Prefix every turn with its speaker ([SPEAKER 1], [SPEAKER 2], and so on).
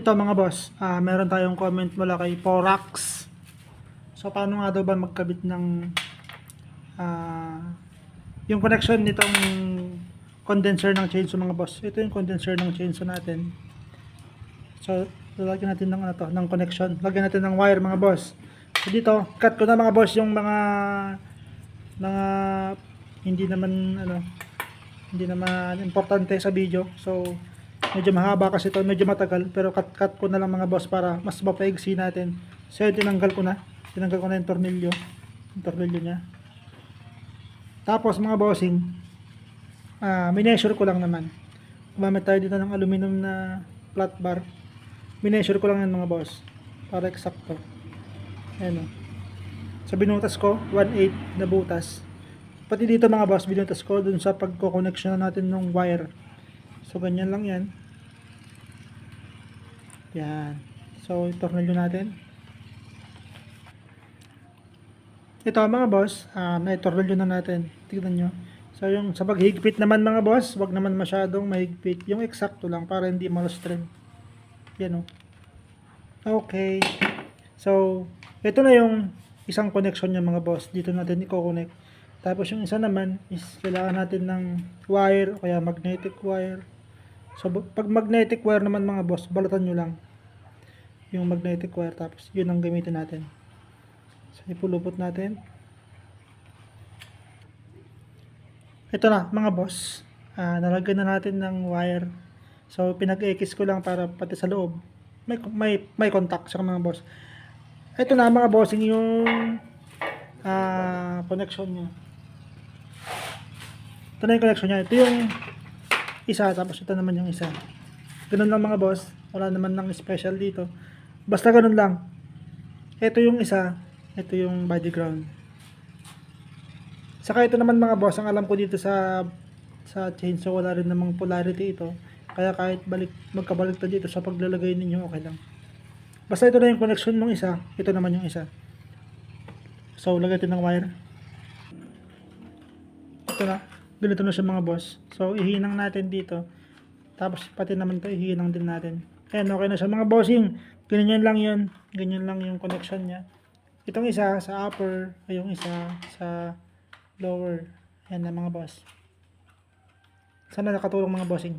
[SPEAKER 1] Ito mga boss, meron tayong comment mula kay Porax. So paano nga daw ba magkabit ng yung connection nitong condenser ng chainsaw mga boss. Ito yung condenser ng chainsaw natin. So lalagyan natin ng ng connection. Lagyan natin ng wire mga boss. So dito, cut ko na mga boss yung mga hindi naman importante sa video. So medyo mahaba kasi ito, medyo matagal, pero cut ko na lang mga boss para mas mapaigsi natin. So yun, tinanggal ko na yung tornilyo niya. Tapos mga bossing, mineasure ko lang naman. Gumamit tayo dito ng aluminum na flat bar. Mineasure ko lang yan mga boss para eksakto. Ayan o. So binutas ko 1/8 na butas. Pati dito mga boss, binutas ko dun sa pagko-connection natin ng wire. So ganyan lang yan. Yan. So itornilyo natin. Ito mga boss, na-itornilyo na natin. Tignan nyo. So yung sa paghigpit naman mga boss, wag naman masyadong mahigpit. Yung eksakto lang para hindi malustren. Yan o. Okay. So ito na yung isang connection niya mga boss. Dito natin i-connect. Tapos yung isa naman is kailangan natin ng wire o kaya magnetic wire. So pag magnetic wire naman mga boss, balatan nyo lang yung magnetic wire, tapos yun ang gamitin natin. So ipulupot natin. Ito na mga boss, nalagyan na natin ng wire. So pinag-ekis ko lang para pati sa loob may contact sa mga boss. Ito na mga bossing yung connection nya. Ito na yung connection nya. Ito yung isa, tapos ito naman yung isa. Ganun lang mga boss, wala naman ng special dito. Basta ganun lang. Ito yung isa, ito yung body ground. Saka ito naman mga boss, ang alam ko dito sa chainsaw, wala rin namang polarity ito. Kaya kahit magkabaliktad dito sa paglalagay ninyo, okay lang. Basta ito na yung connection ng isa, ito naman yung isa. So lagay natin ng wire. Ito na, ganito na siya mga boss. So ihinang natin dito. Tapos pati naman ito ihinang din natin. Ayan, okay na siya mga bossing. Ganyan lang yun. Ganyan lang yung connection niya. Itong isa sa upper, ay yung isa sa lower. Ayan na mga boss. Sana nakatulong mga bossing.